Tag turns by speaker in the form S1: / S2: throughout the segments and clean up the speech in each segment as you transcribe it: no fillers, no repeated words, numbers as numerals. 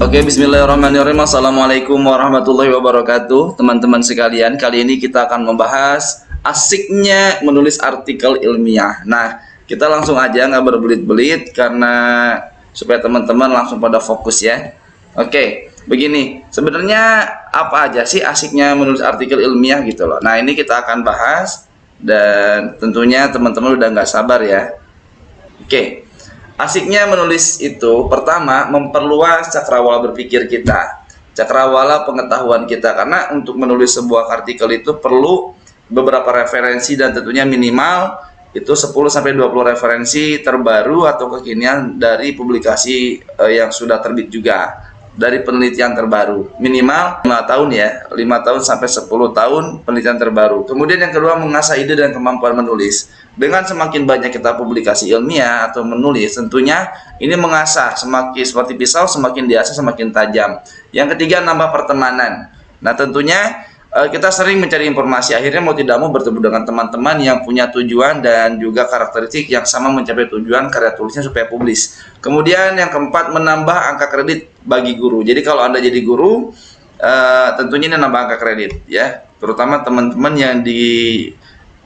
S1: Oke, bismillahirrahmanirrahim. Assalamualaikum warahmatullahi wabarakatuh. Teman-teman sekalian, kali ini kita akan membahas asiknya menulis artikel ilmiah. Nah, kita langsung aja, nggak berbelit-belit, karena supaya teman-teman langsung pada fokus ya. Oke, begini, sebenarnya apa aja sih asiknya menulis artikel ilmiah gitu loh. Nah, ini kita akan bahas, dan tentunya teman-teman udah nggak sabar ya. Oke, asiknya menulis itu pertama memperluas cakrawala berpikir kita, cakrawala pengetahuan kita, karena untuk menulis sebuah artikel itu perlu beberapa referensi dan tentunya minimal itu 10-20 referensi terbaru atau kekinian dari publikasi yang sudah terbit juga, dari penelitian terbaru, minimal 5 tahun ya, 5 tahun sampai 10 tahun penelitian terbaru. Kemudian yang kedua, mengasah ide dan kemampuan menulis. Dengan semakin banyak kita publikasi ilmiah atau menulis, tentunya ini mengasah, semakin seperti pisau, semakin diasah semakin tajam. Yang ketiga, nambah pertemanan. Nah, tentunya kita sering mencari informasi, akhirnya mau tidak mau bertemu dengan teman-teman yang punya tujuan dan juga karakteristik yang sama mencapai tujuan karya tulisnya supaya publis. Kemudian yang keempat, menambah angka kredit bagi guru. Jadi kalau Anda jadi guru, tentunya ini nambah angka kredit ya, terutama teman-teman yang di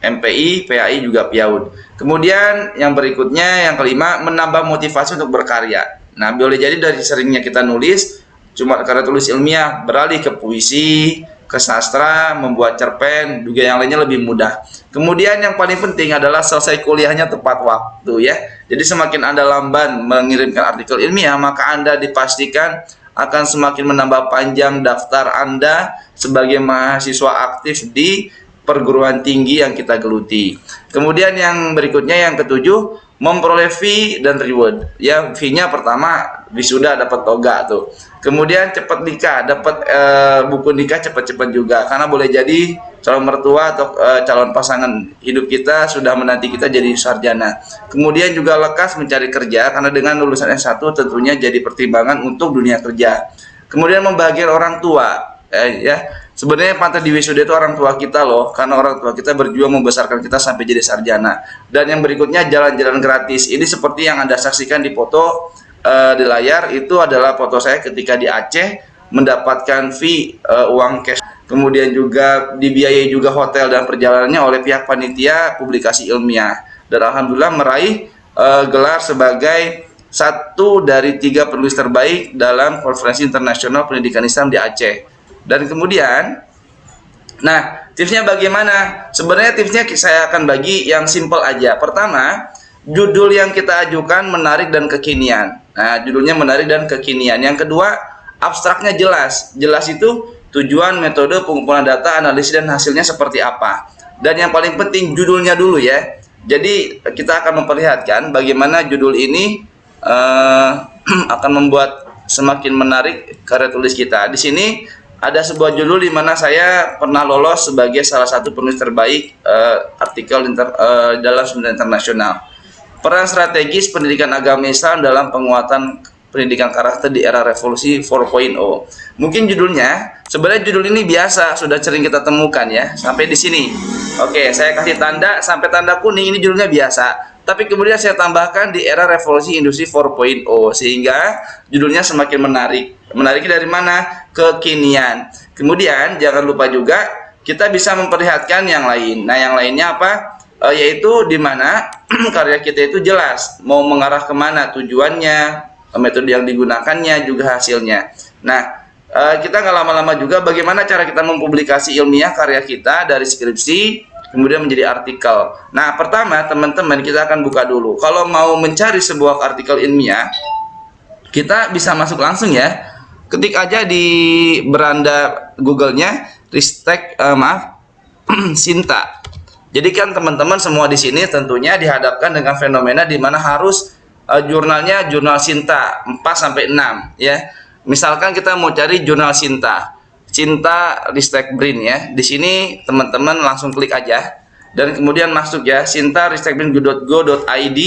S1: MPI, PAI juga PIAUD. Kemudian yang berikutnya, yang kelima, menambah motivasi untuk berkarya. Nah, boleh jadi dari seringnya kita nulis cuma karya tulis ilmiah, beralih ke puisi, ke sastra, membuat cerpen, juga yang lainnya lebih mudah. Kemudian yang paling penting adalah selesai kuliahnya tepat waktu ya. Jadi semakin Anda lamban mengirimkan artikel ilmiah, maka Anda dipastikan akan semakin menambah panjang daftar Anda sebagai mahasiswa aktif di perguruan tinggi yang kita geluti. Kemudian yang berikutnya, yang ketujuh, memperoleh fee dan reward. Ya, fee-nya pertama wisuda dapat toga tuh. Kemudian cepat nikah, dapat buku nikah cepat-cepat juga, karena boleh jadi calon mertua atau calon pasangan hidup kita sudah menanti kita jadi sarjana. Kemudian juga lekas mencari kerja, karena dengan lulusan S1 tentunya jadi pertimbangan untuk dunia kerja. Kemudian membahagiakan orang tua, ya. Sebenarnya pantas di wisuda itu orang tua kita loh, karena orang tua kita berjuang membesarkan kita sampai jadi sarjana. Dan yang berikutnya, jalan-jalan gratis. Ini seperti yang Anda saksikan di foto di layar, itu adalah foto saya ketika di Aceh mendapatkan fee uang cash. Kemudian juga dibiayai juga hotel dan perjalanannya oleh pihak panitia publikasi ilmiah. Dan alhamdulillah meraih gelar sebagai satu dari 3 penulis terbaik dalam konferensi internasional pendidikan Islam di Aceh. Dan kemudian, nah, tipsnya bagaimana? Sebenarnya tipsnya saya akan bagi yang simple aja. Pertama, judul yang kita ajukan menarik dan kekinian. Nah, judulnya menarik dan kekinian. Yang kedua, abstraknya jelas. Jelas itu tujuan, metode, pengumpulan data, analisis, dan hasilnya seperti apa. Dan yang paling penting, judulnya dulu ya. Jadi kita akan memperlihatkan bagaimana judul ini akan membuat semakin menarik karya tulis kita. Di sini ada sebuah judul di mana saya pernah lolos sebagai salah satu penulis terbaik artikel dalam seminar internasional. Peran strategis pendidikan agama Islam dalam penguatan pendidikan karakter di era revolusi 4.0. Mungkin judulnya, sebenarnya judul ini biasa, sudah sering kita temukan ya, sampai di sini. Oke, saya kasih tanda sampai tanda kuning, ini judulnya biasa. Tapi kemudian saya tambahkan di era revolusi industri 4.0 sehingga judulnya semakin menarik. Menariknya dari mana? Kekinian. Kemudian jangan lupa juga kita bisa memperlihatkan yang lain. Nah, yang lainnya apa? Yaitu di mana karya kita itu jelas mau mengarah kemana, tujuannya, metode yang digunakannya, juga hasilnya. Nah, kita nggak lama-lama juga bagaimana cara kita mempublikasi ilmiah karya kita dari skripsi kemudian menjadi artikel. Nah, pertama teman-teman kita akan buka dulu. Kalau mau mencari sebuah artikel ilmiah, kita bisa masuk langsung ya. Ketik aja di beranda Google-nya Ristek Sinta. Jadi kan teman-teman semua di sini tentunya dihadapkan dengan fenomena di mana harus jurnalnya jurnal Sinta 4-6 ya. Misalkan kita mau cari jurnal Sinta Ristek Brin ya. Di sini teman-teman langsung klik aja dan kemudian masuk ya, sintaristekbrin.go.id,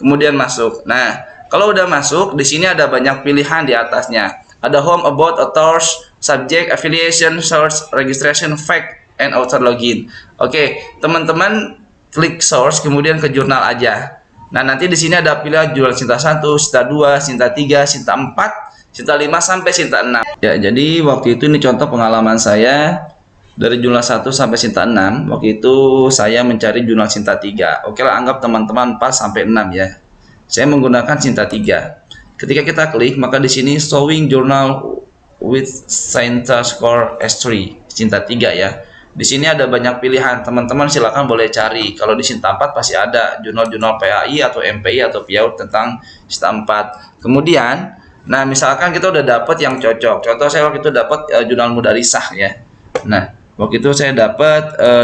S1: kemudian masuk. Nah, kalau udah masuk, di sini ada banyak pilihan di atasnya. Ada home, about, authors, subject, affiliation, source, registration, fact, and author login. Oke, teman-teman klik source kemudian ke jurnal aja. Nah, nanti di sini ada pilihan jurnal Sinta 1, Sinta 2, Sinta 3, Sinta 4, Sinta 5 sampai Sinta 6. Ya, jadi waktu itu ini contoh pengalaman saya dari jurnal 1 sampai Sinta 6. Waktu itu saya mencari jurnal Sinta 3. Oke lah, anggap teman-teman 4 sampai 6 ya. Saya menggunakan Sinta 3. Ketika kita klik, maka di sini showing journal with Sinta score S3, Sinta 3 ya. Di sini ada banyak pilihan, teman-teman silakan boleh cari. Kalau di Sinta 4 pasti ada jurnal-jurnal PAI atau MPI atau PIAUD tentang Sinta 4. Kemudian, nah misalkan kita udah dapat yang cocok. Contoh saya waktu itu dapat jurnal Mudarisah ya. Nah, waktu itu saya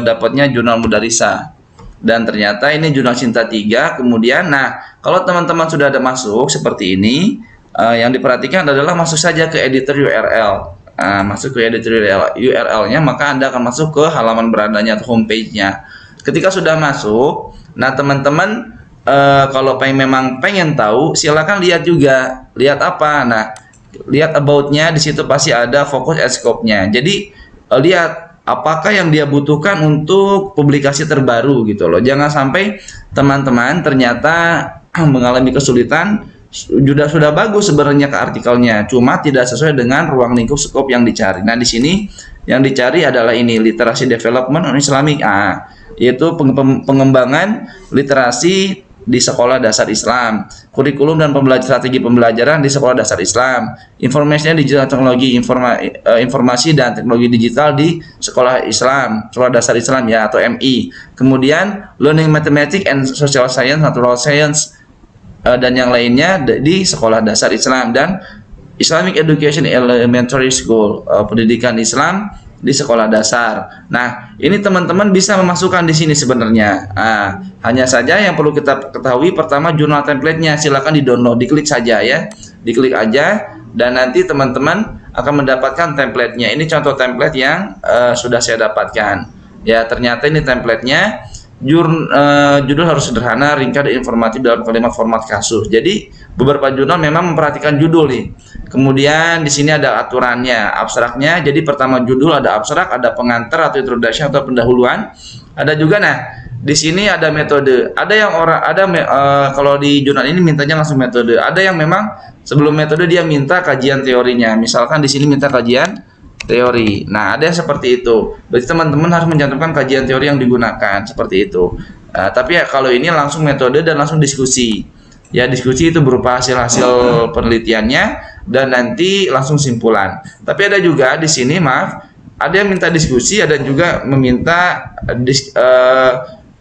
S1: dapatnya jurnal Mudarisah. Dan ternyata ini jurnal Sinta 3. Kemudian, nah kalau teman-teman sudah ada masuk seperti ini, yang diperhatikan adalah masuk saja ke editor URL. Masuk ke editor URL-nya, maka Anda akan masuk ke halaman berandaannya atau homepage-nya. Ketika sudah masuk, nah teman-teman kalau memang pengen tahu, silakan lihat juga. Lihat apa? Nah, lihat about-nya, di situ pasti ada fokus and scope-nya. Jadi lihat apakah yang dia butuhkan untuk publikasi terbaru gitu loh. Jangan sampai teman-teman ternyata mengalami kesulitan. Sudah bagus sebenarnya ke artikelnya, cuma tidak sesuai dengan ruang lingkup skop yang dicari. Nah, di sini yang dicari adalah ini, literasi development on Islamic, yaitu pengembangan literasi di sekolah dasar Islam, kurikulum dan strategi pembelajaran di sekolah dasar Islam, informasinya digital teknologi, informasi dan teknologi digital di sekolah Islam, sekolah dasar Islam ya, atau MI. Kemudian learning mathematics and social science, natural science, dan yang lainnya di sekolah dasar Islam, dan Islamic Education Elementary School, pendidikan Islam di sekolah dasar. Nah, ini teman-teman bisa memasukkan di sini sebenarnya. Hanya saja yang perlu kita ketahui, pertama jurnal template-nya silakan di-download, diklik saja ya. Diklik aja dan nanti teman-teman akan mendapatkan template-nya. Ini contoh template yang sudah saya dapatkan. Ya, ternyata ini template-nya. Judul harus sederhana, ringkas, dan informatif dalam kalimat format kasus. Jadi beberapa jurnal memang memperhatikan judul nih. Kemudian di sini ada aturannya, abstraknya. Jadi pertama judul ada abstrak, ada pengantar atau introduction atau pendahuluan. Ada juga, nah di sini ada metode. Ada yang kalau di jurnal ini mintanya langsung metode. Ada yang memang sebelum metode dia minta kajian teorinya. Misalkan di sini minta kajian teori. Nah, ada yang seperti itu. Berarti teman-teman harus mencantumkan kajian teori yang digunakan seperti itu. Tapi ya kalau ini langsung metode dan langsung diskusi. Ya, diskusi itu berupa hasil-hasil penelitiannya dan nanti langsung simpulan. Tapi ada juga di sini, maaf, ada yang minta diskusi, ada juga meminta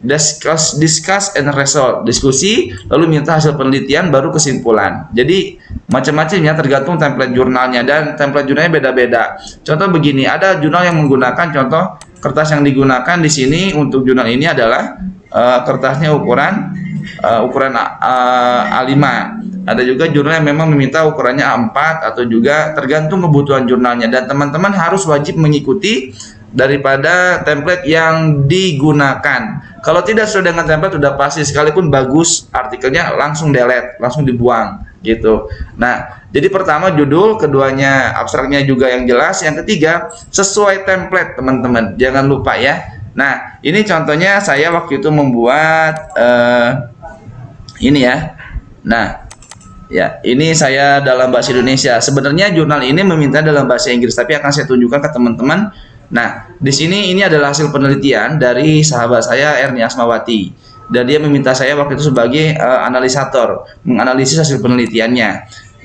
S1: discuss and result, diskusi lalu minta hasil penelitian baru kesimpulan. Jadi macam-macam ya, tergantung template jurnalnya, dan template jurnalnya beda-beda. Contoh begini, ada jurnal yang menggunakan, contoh kertas yang digunakan di sini untuk jurnal ini adalah kertasnya ukuran A5. Ada juga jurnal yang memang meminta ukurannya A4 atau juga tergantung kebutuhan jurnalnya, dan teman-teman harus wajib mengikuti daripada template yang digunakan. Kalau tidak sesuai dengan template, sudah pasti sekalipun bagus artikelnya langsung delete, langsung dibuang gitu. Nah, jadi pertama judul, keduanya abstraknya juga yang jelas, yang ketiga sesuai template teman-teman, jangan lupa ya. Nah, ini contohnya saya waktu itu membuat ini ya. Nah, ya, ini saya dalam bahasa Indonesia. Sebenarnya jurnal ini meminta dalam bahasa Inggris, tapi akan saya tunjukkan ke teman-teman. Nah, di sini ini adalah hasil penelitian dari sahabat saya Erni Asmawati, dan dia meminta saya waktu itu sebagai analisator, menganalisis hasil penelitiannya.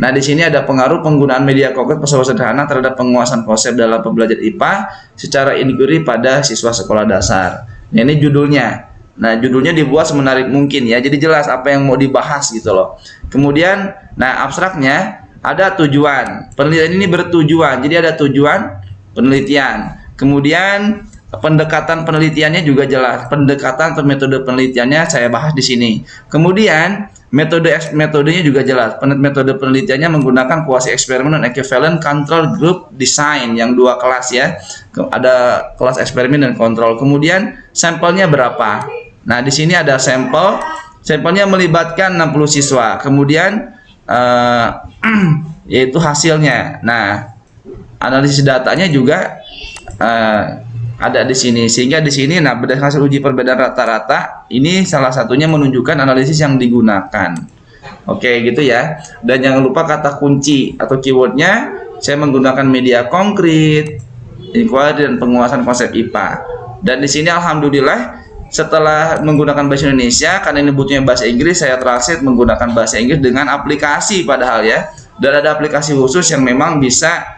S1: Nah, di sini ada pengaruh penggunaan media konkret pesawat sederhana terhadap penguasaan konsep dalam pembelajaran IPA secara inquiry pada siswa sekolah dasar. Nah, ini judulnya. Nah, judulnya dibuat semenarik mungkin ya, jadi jelas apa yang mau dibahas gitu loh. Kemudian, nah abstraknya ada tujuan. Penelitian ini bertujuan, jadi ada tujuan penelitian. Kemudian pendekatan penelitiannya juga jelas. Pendekatan atau metode penelitiannya saya bahas di sini. Kemudian metodenya juga jelas. Metode penelitiannya menggunakan kuasi eksperimen dan equivalent control group design yang dua kelas ya. Ada kelas eksperimen dan kontrol. Kemudian sampelnya berapa? Nah, di sini ada sampel. Sampelnya melibatkan 60 siswa. Kemudian yaitu hasilnya. Nah, analisis datanya juga ada di sini, sehingga di sini, nah berdasarkan hasil uji perbedaan rata-rata ini salah satunya menunjukkan analisis yang digunakan. Oke, gitu ya. Dan jangan lupa kata kunci atau keywordnya, saya menggunakan media konkret, inquiry, dan penguasaan konsep IPA. Dan di sini alhamdulillah setelah menggunakan bahasa Indonesia, karena ini butuhnya bahasa Inggris, saya translate menggunakan bahasa Inggris dengan aplikasi padahal ya. Dan ada aplikasi khusus yang memang bisa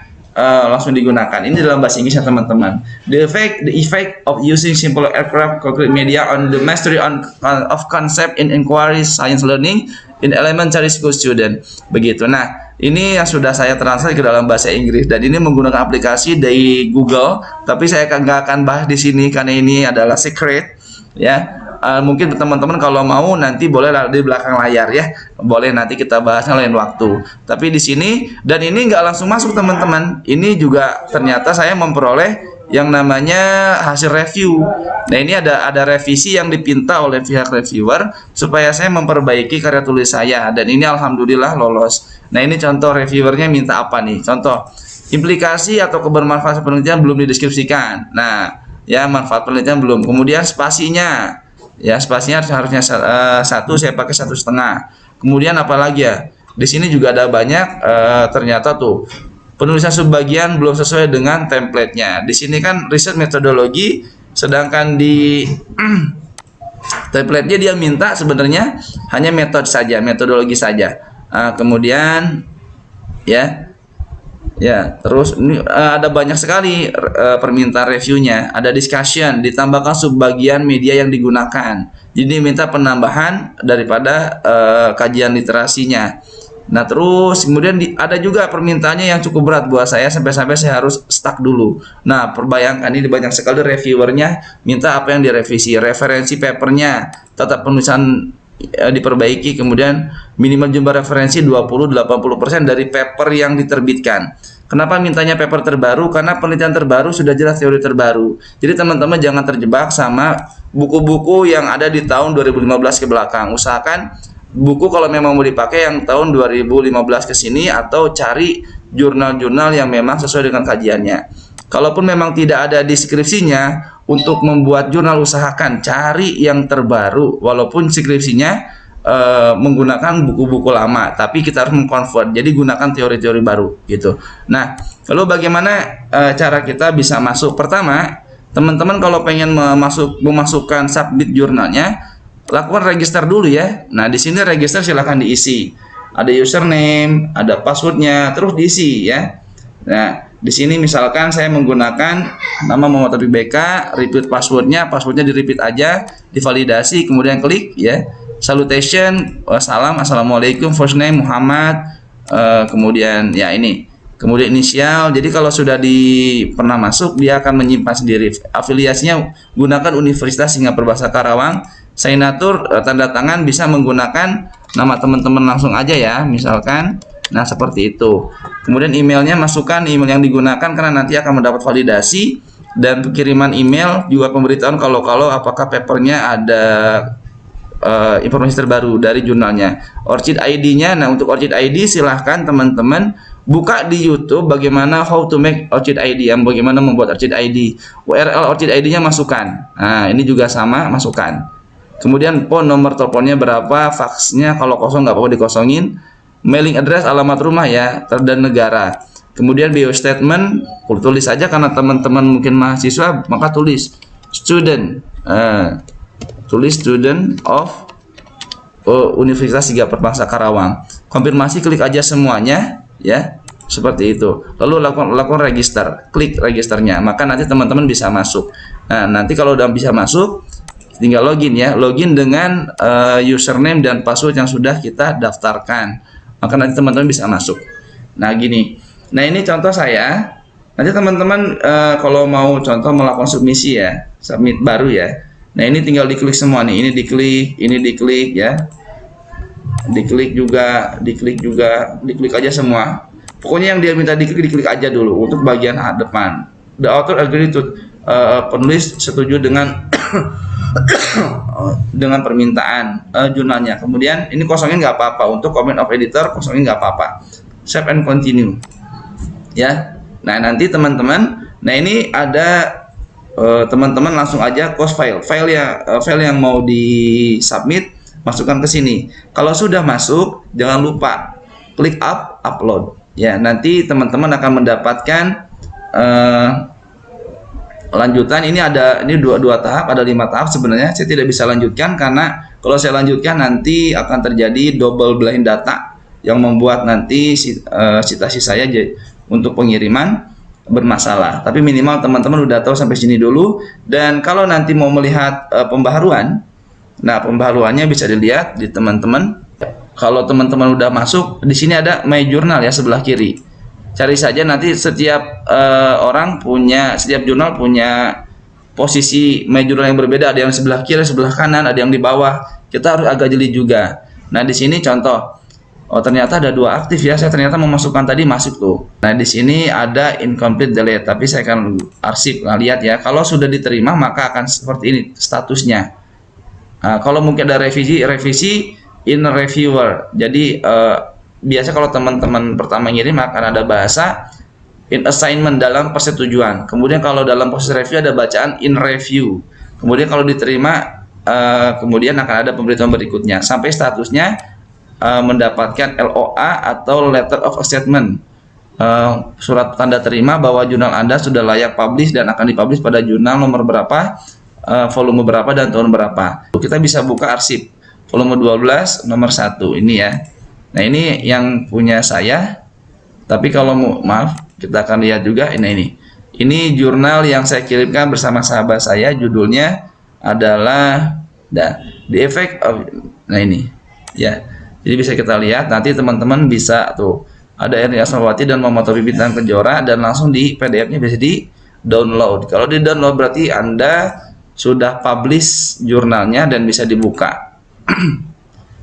S1: langsung digunakan. Ini dalam bahasa Inggris ya teman-teman. The effect of using simple aircraft concrete media on the mastery of concept in inquiry science learning in elementary school student. Begitu. Nah, ini yang sudah saya translate ke dalam bahasa Inggris dan ini menggunakan aplikasi dari Google. Tapi saya nggak akan bahas di sini karena ini adalah secret ya. Mungkin teman-teman kalau mau nanti boleh di belakang layar ya, boleh nanti kita bahasnya lain waktu. Tapi di sini, dan ini nggak langsung masuk teman-teman, ini juga ternyata saya memperoleh yang namanya hasil review. Nah, ini ada revisi yang dipinta oleh pihak reviewer supaya saya memperbaiki karya tulis saya, dan ini alhamdulillah lolos. Nah, ini contoh reviewernya minta apa nih? Contoh, implikasi atau kebermanfaatan penelitian belum dideskripsikan. Nah, ya, manfaat penelitian belum. Kemudian spasinya, ya spasinya harusnya 1, saya pakai 1,5. Kemudian apalagi ya, di sini juga ada banyak ternyata tuh penulisan subbagian belum sesuai dengan template-nya. Di sini kan riset metodologi, sedangkan di template-nya dia minta sebenarnya hanya metode saja, metodologi saja. Kemudian ya, terus ini ada banyak sekali permintaan reviewnya. Ada discussion, ditambahkan subbagian media yang digunakan. Jadi minta penambahan daripada kajian literasinya. Nah, terus kemudian ada juga permintaannya yang cukup berat buat saya, sampai-sampai saya harus stuck dulu. Nah, perbayangkan ini banyak sekali reviewernya minta apa yang direvisi, referensi papernya, tata penulisan diperbaiki, kemudian minimal jumlah referensi 20-80% dari paper yang diterbitkan. Kenapa mintanya paper terbaru? Karena penelitian terbaru sudah jelas teori terbaru. Jadi teman-teman jangan terjebak sama buku-buku yang ada di tahun 2015 ke belakang. Usahakan buku kalau memang mau dipakai yang tahun 2015 ke sini, atau cari jurnal-jurnal yang memang sesuai dengan kajiannya. Kalaupun memang tidak ada deskripsinya, untuk membuat jurnal usahakan cari yang terbaru, walaupun skripsinya menggunakan buku-buku lama, tapi kita harus mengkonvert, jadi gunakan teori-teori baru gitu. Nah, lalu bagaimana cara kita bisa masuk? Pertama, teman-teman kalau pengen memasukkan submit jurnalnya, lakukan register dulu ya. Nah, di sini register silahkan diisi, ada username, ada passwordnya, terus diisi ya. Nah, di sini misalkan saya menggunakan nama Muhammad Taufik BK, repeat passwordnya di repeat aja, divalidasi, kemudian klik ya. Salutation, salam, assalamualaikum, first name Muhammad, kemudian ya ini, kemudian inisial. Jadi kalau sudah pernah masuk, dia akan menyimpan sendiri. Afiliasinya gunakan Universitas Singapura Bahasa Karawang. Signatur, tanda tangan bisa menggunakan nama teman-teman langsung aja ya, misalkan. Nah, seperti itu. Kemudian emailnya masukkan email yang digunakan, karena nanti akan mendapat validasi, dan kiriman email juga pemberitahuan kalau apakah papernya ada informasi terbaru dari jurnalnya. ORCID ID-nya, nah untuk ORCID ID silahkan teman-teman buka di YouTube bagaimana how to make ORCID ID, yang bagaimana membuat ORCID ID. URL ORCID ID-nya masukkan. Nah, ini juga sama, masukkan. Kemudian nomor teleponnya berapa, faksnya kalau kosong nggak apa-apa dikosongin. Mailing address, alamat rumah ya, dan negara. Kemudian bio statement, tulis saja karena teman-teman mungkin mahasiswa, maka tulis student. Tulis student of Universitas Singapura Bahasa Karawang. Konfirmasi, klik aja semuanya ya, seperti itu. Lalu lakukan register, klik registernya, maka nanti teman-teman bisa masuk. Nah, nanti kalau udah bisa masuk, tinggal login ya, login dengan username dan password yang sudah kita daftarkan, maka nanti teman-teman bisa masuk. Nah, gini, nah ini contoh saya. Nanti teman-teman kalau mau contoh melakukan submisi ya, submit baru ya. Nah, ini tinggal diklik semua nih, ini diklik ya, diklik aja semua. Pokoknya yang dia minta diklik aja dulu untuk bagian depan. The author agree to, penulis setuju dengan dengan permintaan jurnalnya. Kemudian ini kosongin nggak apa-apa, untuk comment of editor kosongin nggak apa-apa. Save and continue ya. Nah, nanti teman-teman, nah ini ada teman-teman langsung aja close file yang mau di submit, masukkan ke sini. Kalau sudah masuk, jangan lupa klik upload. Ya, nanti teman-teman akan mendapatkan lanjutan. Ini dua tahap, ada 5 tahap sebenarnya. Saya tidak bisa lanjutkan karena kalau saya lanjutkan nanti akan terjadi double blind data yang membuat nanti citasi saya untuk pengiriman bermasalah. Tapi minimal teman-teman udah tahu sampai sini dulu. Dan kalau nanti mau melihat pembaharuan, nah pembaharuannya bisa dilihat di teman-teman. Kalau teman-teman udah masuk, di sini ada My Journal ya sebelah kiri. Cari saja, nanti setiap setiap jurnal punya posisi My Journal yang berbeda. Ada yang sebelah kiri, sebelah kanan, ada yang di bawah. Kita harus agak jeli juga. Nah di sini contoh. Oh ternyata ada 2 aktif ya. Saya ternyata memasukkan tadi masuk tuh. Nah di sini ada incomplete delete, tapi saya akan arsip. Nah lihat ya, kalau sudah diterima maka akan seperti ini statusnya. Nah, kalau mungkin ada revisi in reviewer. Jadi biasa kalau teman-teman pertama ngirim akan ada bahasa in assignment dalam persetujuan. Kemudian kalau dalam proses review ada bacaan in review. Kemudian kalau diterima kemudian akan ada pemberitahuan berikutnya sampai statusnya mendapatkan LOA atau letter of acceptance, surat tanda terima bahwa jurnal Anda sudah layak publish dan akan dipublish pada jurnal nomor berapa, volume berapa dan tahun berapa. Kita bisa buka arsip volume 12 nomor 1 ini ya. Nah ini yang punya saya, tapi kalau maaf kita akan lihat juga ini jurnal yang saya kirimkan bersama sahabat saya, judulnya adalah The Effect of, nah ini ya. Jadi bisa kita lihat, nanti teman-teman bisa tuh ada Erni Asmawati dan Muhammad Taufik Bintang Kejora, dan langsung di PDF-nya bisa di download. Kalau di download berarti Anda sudah publish jurnalnya dan bisa dibuka.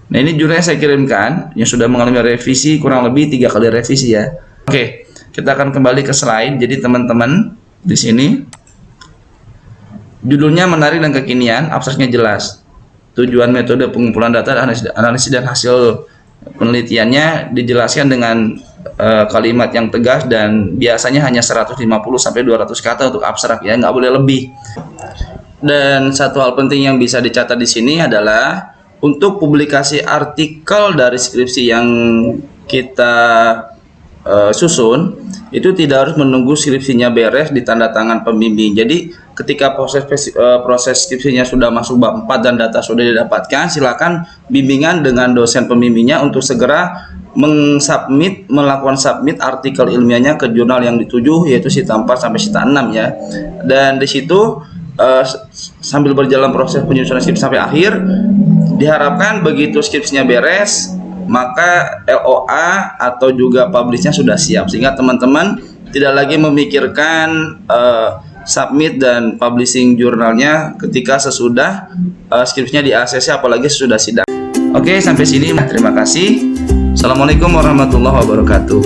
S1: Nah ini jurnal yang saya kirimkan yang sudah mengalami revisi, kurang lebih 3 kali revisi ya. Oke, kita akan kembali ke slide. Jadi teman-teman di sini judulnya menarik dan kekinian, abstraknya jelas. Tujuan metode pengumpulan data, analisis dan hasil penelitiannya dijelaskan dengan kalimat yang tegas dan biasanya hanya 150 sampai 200 kata untuk abstrak ya, nggak boleh lebih. Dan satu hal penting yang bisa dicatat di sini adalah untuk publikasi artikel dari skripsi yang kita susun itu tidak harus menunggu skripsinya beres ditanda tangan pembimbing. Jadi ketika proses skripsinya sudah masuk bab 4 dan data sudah didapatkan, silakan bimbingan dengan dosen pembimbingnya untuk segera melakukan submit artikel ilmiahnya ke jurnal yang dituju, yaitu Sita 4 sampai Sita 6 ya. Dan di situ sambil berjalan proses penyusunan skripsi sampai akhir, diharapkan begitu skripsinya beres maka LOA atau juga publishnya sudah siap, sehingga teman-teman tidak lagi memikirkan submit dan publishing jurnalnya ketika sesudah skripsinya di ACC, apalagi sesudah sidang. Oke, sampai sini terima kasih. Assalamualaikum warahmatullahi wabarakatuh.